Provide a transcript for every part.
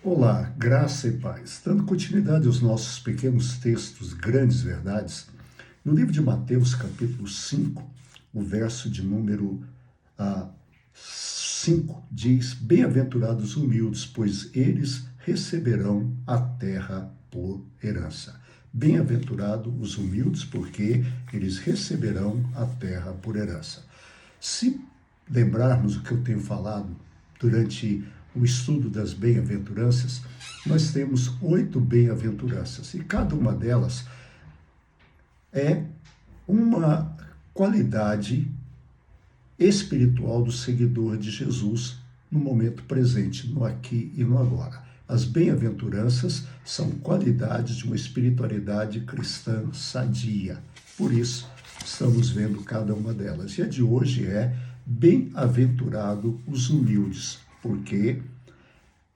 Olá, graça e paz. Dando continuidade aos nossos pequenos textos, grandes verdades, no livro de Mateus, capítulo 5, o verso de número 5 diz: Bem-aventurados os humildes, pois eles receberão a terra por herança. Bem-aventurados os humildes, porque eles receberão a terra por herança. Se lembrarmos o que eu tenho falado durante o estudo das bem-aventuranças, nós temos 8 bem-aventuranças e cada uma delas é uma qualidade espiritual do seguidor de Jesus no momento presente, no aqui e no agora. As bem-aventuranças são qualidades de uma espiritualidade cristã sadia. Por isso, estamos vendo cada uma delas. E a de hoje é: bem-aventurado os humildes, porque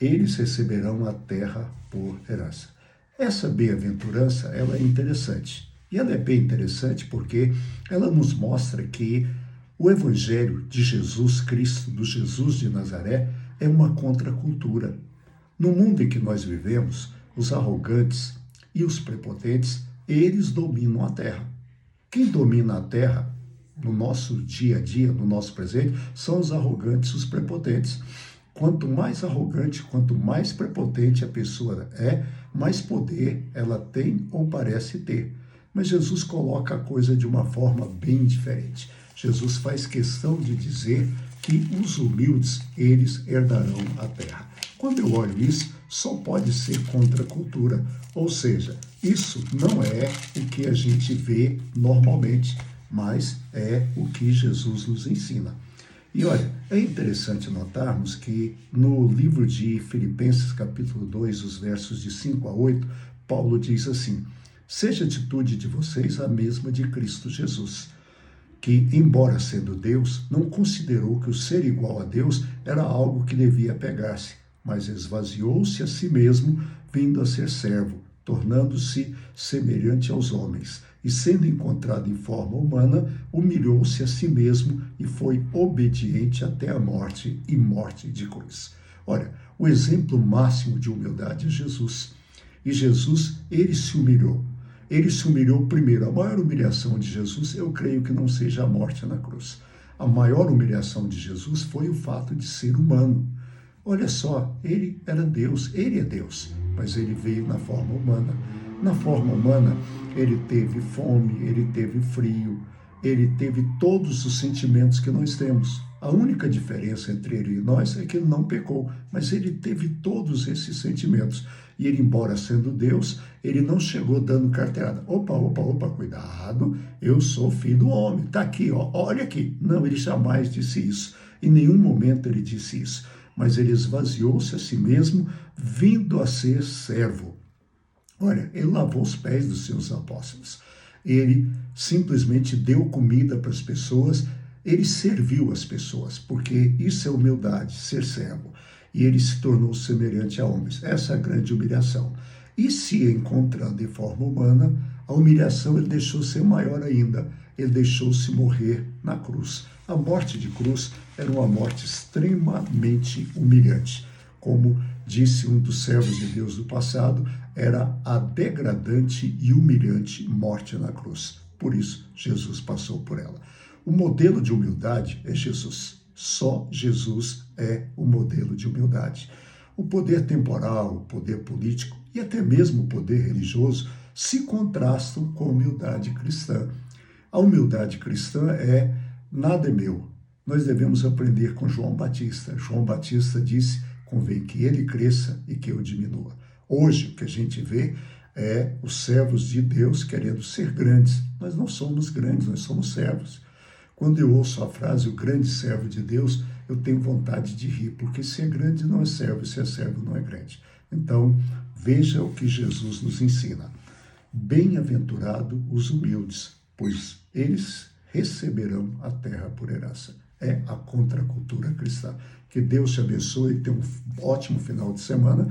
eles receberão a terra por herança. Essa bem-aventurança, ela é interessante. E ela é bem interessante porque ela nos mostra que o Evangelho de Jesus Cristo, do Jesus de Nazaré, é uma contracultura. No mundo em que nós vivemos, os arrogantes e os prepotentes, eles dominam a terra. Quem domina a terra no nosso dia a dia, no nosso presente, são os arrogantes, os prepotentes. Quanto mais arrogante, quanto mais prepotente a pessoa é, mais poder ela tem ou parece ter. Mas Jesus coloca a coisa de uma forma bem diferente. Jesus faz questão de dizer que os humildes, eles herdarão a terra. Quando eu olho isso, só pode ser contra a cultura. Ou seja, isso não é o que a gente vê normalmente, mas é o que Jesus nos ensina. E olha, é interessante notarmos que no livro de Filipenses, capítulo 2, os versos de 5 a 8, Paulo diz assim: seja a atitude de vocês a mesma de Cristo Jesus, que, embora sendo Deus, não considerou que o ser igual a Deus era algo que devia pegar-se, mas esvaziou-se a si mesmo, vindo a ser servo, tornando-se semelhante aos homens, e sendo encontrado em forma humana, humilhou-se a si mesmo e foi obediente até a morte e morte de cruz. Olha, o exemplo máximo de humildade é Jesus. E Jesus, ele se humilhou. Ele se humilhou primeiro. A maior humilhação de Jesus, eu creio que não seja a morte na cruz. A maior humilhação de Jesus foi o fato de ser humano. Olha só, ele era Deus, ele é Deus, mas ele veio na forma humana. Na forma humana, ele teve fome, ele teve frio, ele teve todos os sentimentos que nós temos. A única diferença entre ele e nós é que ele não pecou, mas ele teve todos esses sentimentos. E ele, embora sendo Deus, ele não chegou dando carteirada. Opa, cuidado, eu sou filho do homem, tá aqui, ó, olha aqui. Não, ele jamais disse isso. Em nenhum momento ele disse isso. Mas ele esvaziou-se a si mesmo, vindo a ser servo. Olha, ele lavou os pés dos seus apóstolos. Ele simplesmente deu comida para as pessoas, ele serviu as pessoas, porque isso é humildade, ser servo. E ele se tornou semelhante a homens. Essa é a grande humilhação. E se encontrando em forma humana, a humilhação ele deixou ser maior ainda. Ele deixou-se morrer na cruz. A morte de cruz era uma morte extremamente humilhante. Como disse um dos servos de Deus do passado, era a degradante e humilhante morte na cruz. Por isso, Jesus passou por ela. O modelo de humildade é Jesus. Só Jesus é o modelo de humildade. O poder temporal, o poder político e até mesmo o poder religioso se contrastam com a humildade cristã. A humildade cristã é: nada é meu. Nós devemos aprender com João Batista. João Batista disse: convém que ele cresça e que eu diminua. Hoje, o que a gente vê é os servos de Deus querendo ser grandes. Nós não somos grandes, nós somos servos. Quando eu ouço a frase, o grande servo de Deus, eu tenho vontade de rir, porque se é grande não é servo, se é servo não é grande. Então, veja o que Jesus nos ensina. Bem-aventurado os humildes, pois eles receberão a terra por herança. É a contracultura cristã. Que Deus te abençoe e tenha um ótimo final de semana.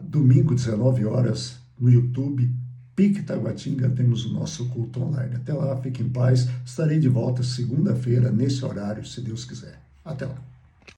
Domingo, 19 horas, no YouTube, Pique Taguatinga, temos o nosso culto online. Até lá, fique em paz. Estarei de volta segunda-feira, nesse horário, se Deus quiser. Até lá.